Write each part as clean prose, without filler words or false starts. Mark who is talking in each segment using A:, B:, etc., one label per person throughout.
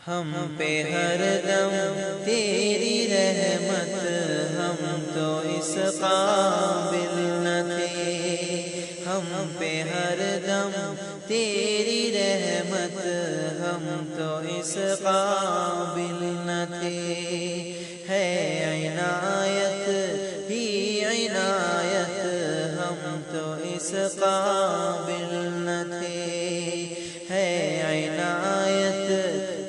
A: ہم پہ ہر دم تیری رحمت، ہم تو اس قابل نہ تھے۔ ہم پہ ہر دم تیری رحمت، ہم تو اس قابل نہ تھے۔ ہے عنایت ہی عنایت، ہم تو اس قابل نہ تھے۔ ہے عنایت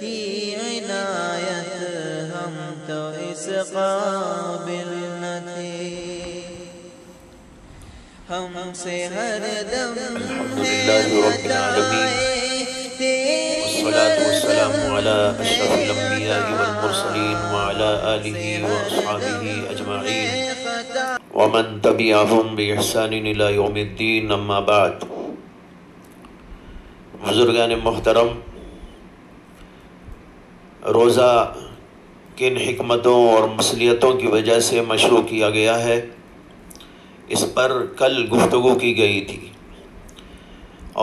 A: ہی عنایت، ہم تو اس قابل نہ تھے۔ ہم سے ہر دم
B: الحمدللہ رب العالمین، والصلاة والسلام على اشرف الانبیاء والمرسلین وعلى آلہ واصحابہ اجمعین ومن تبعہم بإحسان الى یوم الدین، اما بعد۔ بزرگان محترم، روزہ کن حکمتوں اور مصلیحتوں کی وجہ سے مشروع کیا گیا ہے، اس پر کل گفتگو کی گئی تھی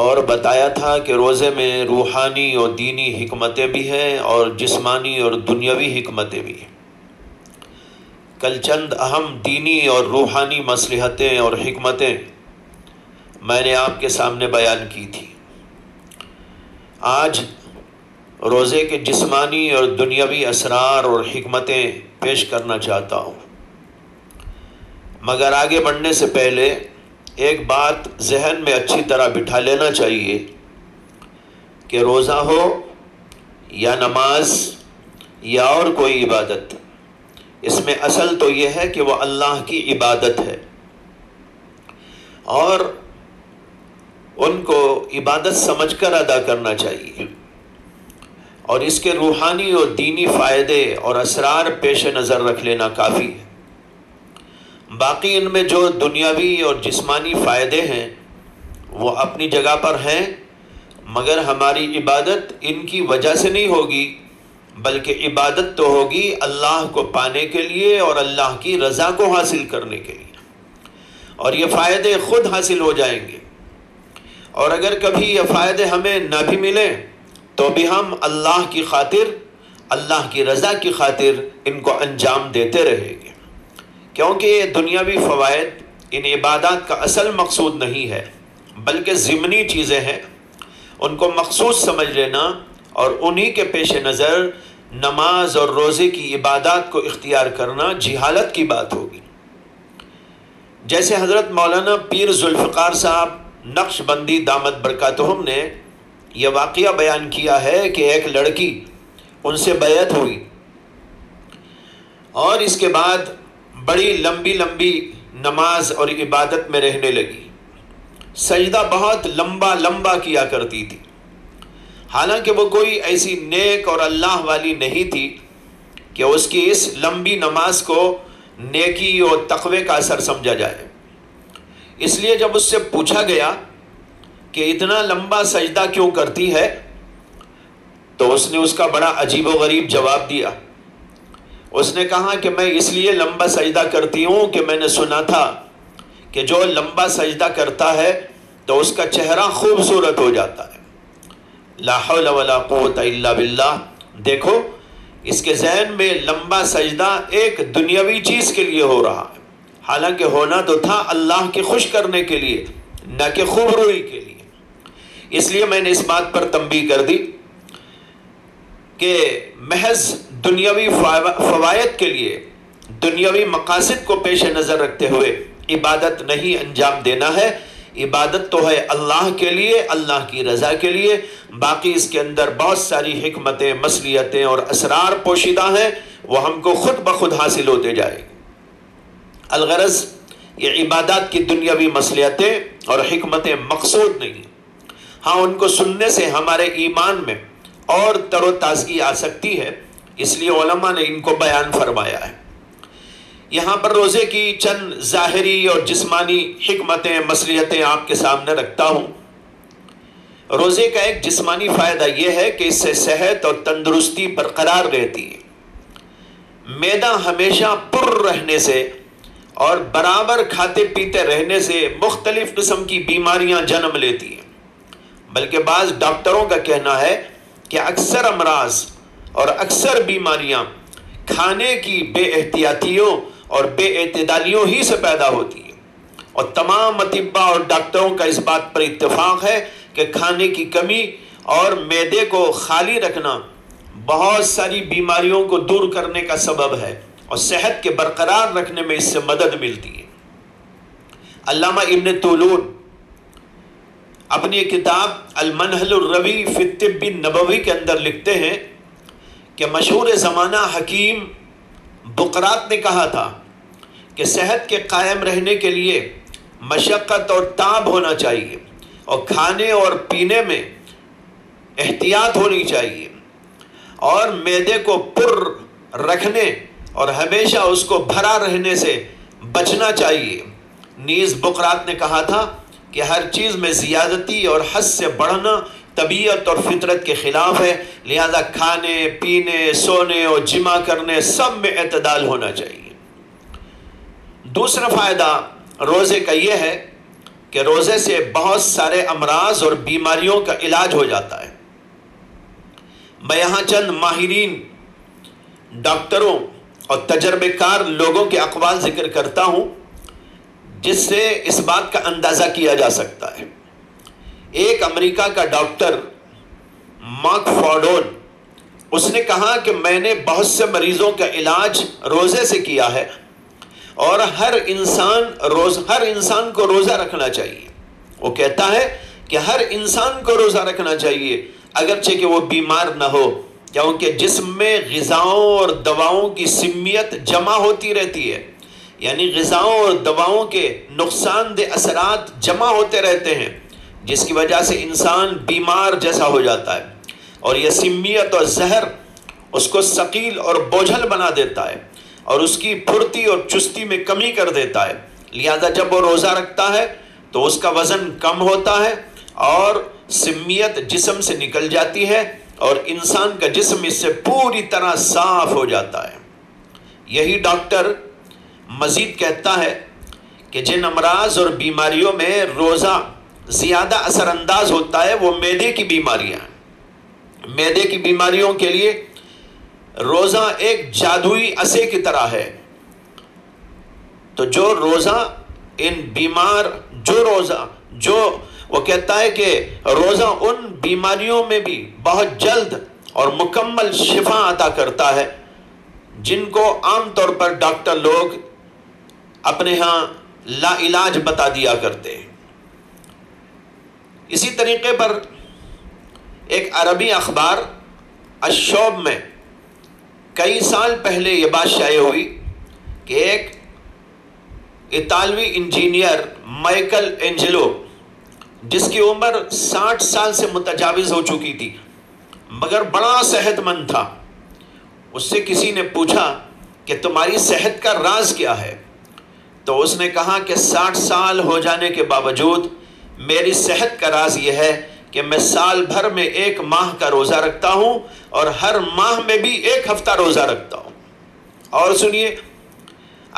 B: اور بتایا تھا کہ روزے میں روحانی اور دینی حکمتیں بھی ہیں اور جسمانی اور دنیاوی حکمتیں بھی ہیں۔ کل چند اہم دینی اور روحانی مصلحتیں اور حکمتیں میں نے آپ کے سامنے بیان کی تھی۔ آج روزے کے جسمانی اور دنیاوی اسرار اور حکمتیں پیش کرنا چاہتا ہوں، مگر آگے بڑھنے سے پہلے ایک بات ذہن میں اچھی طرح بٹھا لینا چاہیے کہ روزہ ہو یا نماز یا اور کوئی عبادت، اس میں اصل تو یہ ہے کہ وہ اللہ کی عبادت ہے، اور ان کو عبادت سمجھ کر ادا کرنا چاہیے، اور اس کے روحانی اور دینی فائدے اور اسرار پیش نظر رکھ لینا کافی ہے۔ باقی ان میں جو دنیاوی اور جسمانی فائدے ہیں وہ اپنی جگہ پر ہیں، مگر ہماری عبادت ان کی وجہ سے نہیں ہوگی، بلکہ عبادت تو ہوگی اللہ کو پانے کے لیے اور اللہ کی رضا کو حاصل کرنے کے لیے، اور یہ فائدے خود حاصل ہو جائیں گے۔ اور اگر کبھی یہ فائدے ہمیں نہ بھی ملیں تو بھی ہم اللہ کی خاطر، اللہ کی رضا کی خاطر ان کو انجام دیتے رہیں گے، کیونکہ یہ دنیاوی فوائد ان عبادات کا اصل مقصود نہیں ہے، بلکہ ضمنی چیزیں ہیں۔ ان کو مخصوص سمجھ لینا اور انہی کے پیش نظر نماز اور روزے کی عبادات کو اختیار کرنا جہالت کی بات ہوگی۔ جیسے حضرت مولانا پیر ذوالفقار صاحب نقش بندی دامت برکاتہم نے یہ واقعہ بیان کیا ہے کہ ایک لڑکی ان سے بیعت ہوئی، اور اس کے بعد بڑی لمبی لمبی نماز اور عبادت میں رہنے لگی، سجدہ بہت لمبا لمبا کیا کرتی تھی، حالانکہ وہ کوئی ایسی نیک اور اللہ والی نہیں تھی کہ اس کی اس لمبی نماز کو نیکی اور تقوی کا اثر سمجھا جائے۔ اس لیے جب اس سے پوچھا گیا کہ اتنا لمبا سجدہ کیوں کرتی ہے، تو اس نے اس کا بڑا عجیب و غریب جواب دیا۔ اس نے کہا کہ میں اس لیے لمبا سجدہ کرتی ہوں کہ میں نے سنا تھا کہ جو لمبا سجدہ کرتا ہے تو اس کا چہرہ خوبصورت ہو جاتا ہے۔ لا حول ولا قوت الا باللہ۔ دیکھو اس کے ذہن میں لمبا سجدہ ایک دنیاوی چیز کے لیے ہو رہا ہے، حالانکہ ہونا تو تھا اللہ کے خوش کرنے کے لیے، نہ کہ خوب روئی کے لیے۔ اس لیے میں نے اس بات پر تنبیہ کر دی کہ محض دنیاوی فوائد کے لیے، دنیاوی مقاصد کو پیش نظر رکھتے ہوئے عبادت نہیں انجام دینا ہے۔ عبادت تو ہے اللہ کے لیے، اللہ کی رضا کے لیے، باقی اس کے اندر بہت ساری حکمتیں، مصلحتیں اور اسرار پوشیدہ ہیں، وہ ہم کو خود بخود حاصل ہوتے جائیں گے۔ الغرض یہ عبادات کی دنیاوی مصلحتیں اور حکمتیں مقصود نہیں، ہاں ان کو سننے سے ہمارے ایمان میں اور تر و تازگی آ سکتی ہے، اس لیے علماء نے ان کو بیان فرمایا ہے۔ یہاں پر روزے کی چند ظاہری اور جسمانی حکمتیں، مصلحتیں آپ کے سامنے رکھتا ہوں۔ روزے کا ایک جسمانی فائدہ یہ ہے کہ اس سے صحت اور تندرستی برقرار رہتی ہے۔ معدہ ہمیشہ پر رہنے سے اور برابر کھاتے پیتے رہنے سے مختلف قسم کی بیماریاں جنم لیتی ہیں، بلکہ بعض ڈاکٹروں کا کہنا ہے کہ اکثر امراض اور اکثر بیماریاں کھانے کی بے احتیاطیوں اور بے اعتدالیوں ہی سے پیدا ہوتی ہیں، اور تمام اطباء اور ڈاکٹروں کا اس بات پر اتفاق ہے کہ کھانے کی کمی اور معدے کو خالی رکھنا بہت ساری بیماریوں کو دور کرنے کا سبب ہے اور صحت کے برقرار رکھنے میں اس سے مدد ملتی ہے۔ علامہ ابن طولون اپنی کتاب المنہل الروی فی الطب النبوی کے اندر لکھتے ہیں کہ مشہور زمانہ حکیم بقراط نے کہا تھا کہ صحت کے قائم رہنے کے لیے مشقت اور تعب ہونا چاہیے، اور کھانے اور پینے میں احتیاط ہونی چاہیے، اور معدے کو پر رکھنے اور ہمیشہ اس کو بھرا رہنے سے بچنا چاہیے۔ نیز بقراط نے کہا تھا کہ ہر چیز میں زیادتی اور حد سے بڑھنا طبیعت اور فطرت کے خلاف ہے، لہذا کھانے پینے سونے اور جمع کرنے سب میں اعتدال ہونا چاہیے۔ دوسرا فائدہ روزے کا یہ ہے کہ روزے سے بہت سارے امراض اور بیماریوں کا علاج ہو جاتا ہے۔ میں یہاں چند ماہرین ڈاکٹروں اور تجربے کار لوگوں کے اقوال ذکر کرتا ہوں جس سے اس بات کا اندازہ کیا جا سکتا ہے۔ ایک امریکہ کا ڈاکٹر مارک فارڈون، اس نے کہا کہ میں نے بہت سے مریضوں کا علاج روزے سے کیا ہے، اور ہر انسان کو روزہ رکھنا چاہیے۔ وہ کہتا ہے کہ ہر انسان کو روزہ رکھنا چاہیے اگرچہ کہ وہ بیمار نہ ہو، کیونکہ جسم میں غذاؤں اور دواؤں کی سمیت جمع ہوتی رہتی ہے، یعنی غذاؤں اور دواؤں کے نقصان دہ اثرات جمع ہوتے رہتے ہیں، جس کی وجہ سے انسان بیمار جیسا ہو جاتا ہے، اور یہ سمیت اور زہر اس کو ثقیل اور بوجھل بنا دیتا ہے اور اس کی پھرتی اور چستی میں کمی کر دیتا ہے۔ لہذا جب وہ روزہ رکھتا ہے تو اس کا وزن کم ہوتا ہے اور سمیت جسم سے نکل جاتی ہے، اور انسان کا جسم اس سے پوری طرح صاف ہو جاتا ہے۔ یہی ڈاکٹر مزید کہتا ہے کہ جن امراض اور بیماریوں میں روزہ زیادہ اثر انداز ہوتا ہے وہ معدے کی بیماریاں ہیں۔ معدے کی بیماریوں کے لیے روزہ ایک جادوئی عصا کی طرح ہے، تو وہ کہتا ہے کہ روزہ ان بیماریوں میں بھی بہت جلد اور مکمل شفا عطا کرتا ہے جن کو عام طور پر ڈاکٹر لوگ اپنے ہاں لا علاج بتا دیا کرتے ہیں۔ اسی طریقے پر ایک عربی اخبار الشعب میں کئی سال پہلے یہ بات شائع ہوئی کہ ایک اطالوی انجینئر مائیکل اینجلو، جس کی عمر 60 سال سے متجاوز ہو چکی تھی مگر بڑا صحت مند تھا، اس سے کسی نے پوچھا کہ تمہاری صحت کا راز کیا ہے؟ تو اس نے کہا کہ 60 سال ہو جانے کے باوجود میری صحت کا راز یہ ہے کہ میں سال بھر میں 1 ماہ کا روزہ رکھتا ہوں اور ہر ماہ میں بھی 1 ہفتہ روزہ رکھتا ہوں۔ اور سنیے،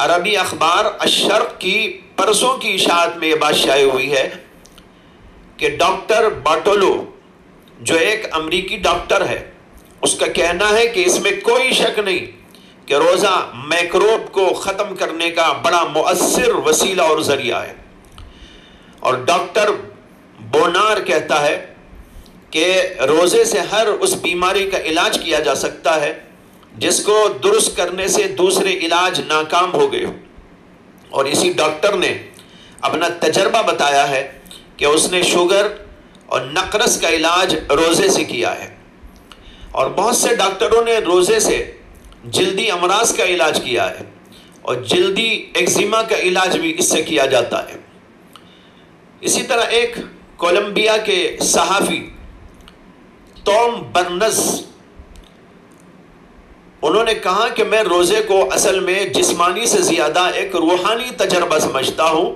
B: عربی اخبار الشرق کی پرسوں کی اشاعت میں یہ بات شائع ہوئی ہے کہ ڈاکٹر باٹولو، جو ایک امریکی ڈاکٹر ہے، اس کا کہنا ہے کہ اس میں کوئی شک نہیں کہ روزہ میکروب کو ختم کرنے کا بڑا مؤثر وسیلہ اور ذریعہ ہے۔ اور ڈاکٹر بونار کہتا ہے کہ روزے سے ہر اس بیماری کا علاج کیا جا سکتا ہے جس کو درست کرنے سے دوسرے علاج ناکام ہو گئے۔ اور اسی ڈاکٹر نے اپنا تجربہ بتایا ہے کہ اس نے شوگر اور نقرس کا علاج روزے سے کیا ہے، اور بہت سے ڈاکٹروں نے روزے سے جلدی امراض کا علاج کیا ہے، اور جلدی ایکزیما کا علاج بھی اس سے کیا جاتا ہے۔ اسی طرح ایک کولمبیا کے صحافی ٹام برنز، انہوں نے کہا کہ میں روزے کو اصل میں جسمانی سے زیادہ ایک روحانی تجربہ سمجھتا ہوں،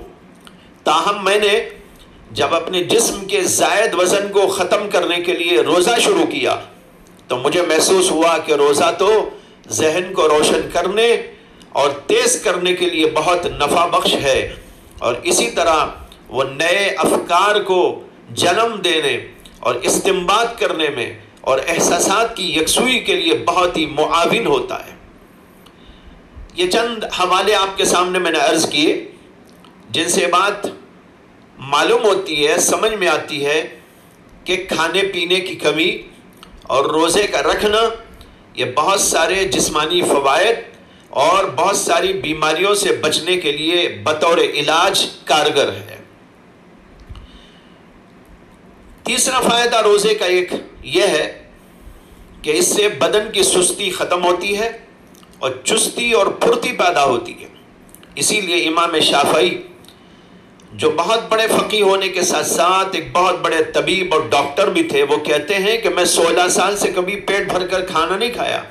B: تاہم میں نے جب اپنے جسم کے زائد وزن کو ختم کرنے کے لیے روزہ شروع کیا تو مجھے محسوس ہوا کہ روزہ تو ذہن کو روشن کرنے اور تیز کرنے کے لیے بہت نفع بخش ہے، اور اسی طرح وہ نئے افکار کو جنم دینے اور استنباط کرنے میں اور احساسات کی یکسوئی کے لیے بہت ہی معاون ہوتا ہے۔ یہ چند حوالے آپ کے سامنے میں نے عرض کیے جن سے بات معلوم ہوتی ہے، سمجھ میں آتی ہے کہ کھانے پینے کی کمی اور روزے کا رکھنا یہ بہت سارے جسمانی فوائد اور بہت ساری بیماریوں سے بچنے کے لیے بطور علاج کارگر ہے۔ تیسرا فائدہ روزے کا ایک یہ ہے کہ اس سے بدن کی سستی ختم ہوتی ہے اور چستی اور پھرتی پیدا ہوتی ہے۔ اسی لیے امام شافعی جو بہت بڑے فقیہ ہونے کے ساتھ ساتھ ایک بہت بڑے طبیب اور ڈاکٹر بھی تھے، وہ کہتے ہیں کہ میں 16 سال سے کبھی پیٹ بھر کر کھانا نہیں کھایا،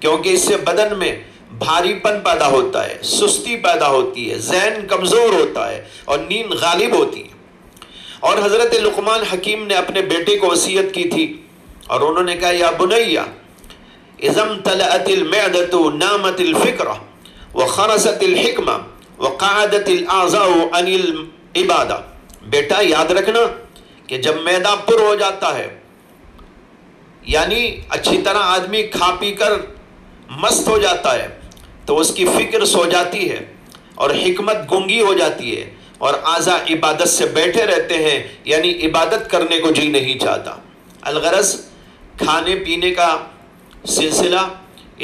B: کیونکہ اس سے بدن میں بھاری پن پیدا ہوتا ہے، سستی پیدا ہوتی ہے، ذہن کمزور ہوتا ہے اور نیند غالب ہوتی ہے۔ اور حضرت لقمان حکیم نے اپنے بیٹے کو وصیت کی تھی اور انہوں نے کہا یا بنیا اذا امتلأت المعدة نامت الفکرہ وخرست الحکمہ وقعدت الاعضاء عن العبادہ، بیٹا یاد رکھنا کہ جب معدہ پر ہو جاتا ہے، یعنی اچھی طرح آدمی کھا پی کر مست ہو جاتا ہے، تو اس کی فکر سو جاتی ہے اور حکمت گنگی ہو جاتی ہے اور اعضاء عبادت سے بیٹھے رہتے ہیں، یعنی عبادت کرنے کو جی نہیں چاہتا۔ الغرض کھانے پینے کا سلسلہ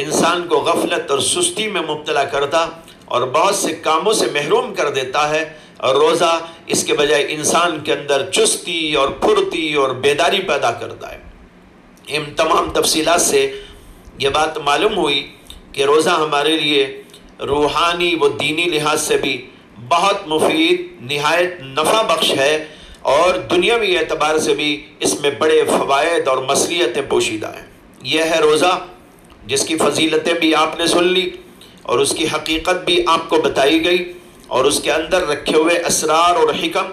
B: انسان کو غفلت اور سستی میں مبتلا کرتا اور بہت سے کاموں سے محروم کر دیتا ہے، اور روزہ اس کے بجائے انسان کے اندر چستی اور پھرتی اور بیداری پیدا کرتا ہے۔ ان تمام تفصیلات سے یہ بات معلوم ہوئی کہ روزہ ہمارے لیے روحانی و دینی لحاظ سے بھی بہت مفید، نہایت نفع بخش ہے، اور دنیاوی اعتبار سے بھی اس میں بڑے فوائد اور مصلحتیں پوشیدہ ہیں۔ یہ ہے روزہ جس کی فضیلتیں بھی آپ نے سن لی اور اس کی حقیقت بھی آپ کو بتائی گئی، اور اس کے اندر رکھے ہوئے اسرار اور حکم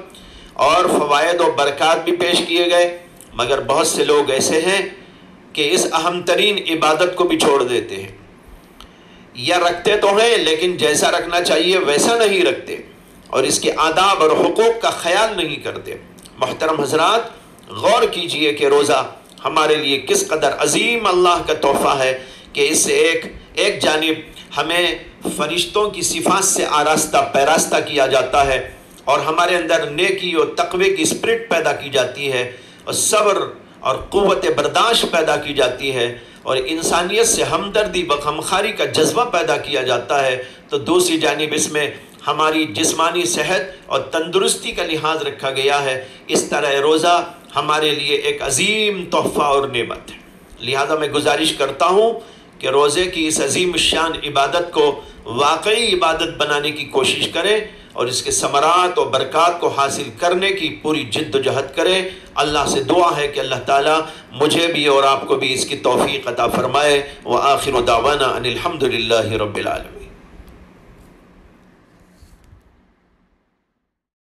B: اور فوائد و برکات بھی پیش کیے گئے، مگر بہت سے لوگ ایسے ہیں کہ اس اہم ترین عبادت کو بھی چھوڑ دیتے ہیں، یا رکھتے تو ہیں لیکن جیسا رکھنا چاہیے ویسا نہیں رکھتے، اور اس کے آداب اور حقوق کا خیال نہیں کرتے۔ محترم حضرات، غور کیجئے کہ روزہ ہمارے لیے کس قدر عظیم اللہ کا تحفہ ہے کہ اس سے ایک جانب ہمیں فرشتوں کی صفات سے آراستہ پیراستہ کیا جاتا ہے، اور ہمارے اندر نیکی اور تقوی کی اسپرٹ پیدا کی جاتی ہے، اور صبر اور قوت برداشت پیدا کی جاتی ہے، اور انسانیت سے ہمدردی و غمخواری کا جذبہ پیدا کیا جاتا ہے، تو دوسری جانب اس میں ہماری جسمانی صحت اور تندرستی کا لحاظ رکھا گیا ہے۔ اس طرح روزہ ہمارے لیے ایک عظیم تحفہ اور نعمت ہے۔ لہذا میں گزارش کرتا ہوں کہ روزے کی اس عظیم الشان عبادت کو واقعی عبادت بنانے کی کوشش کریں، اور اس کے ثمرات و برکات کو حاصل کرنے کی پوری جد و جہد کریں۔ اللہ سے دعا ہے کہ اللہ تعالیٰ مجھے بھی اور آپ کو بھی اس کی توفیق عطا فرمائے۔ وآخر دعوانا ان الحمد للہ رب العالمین۔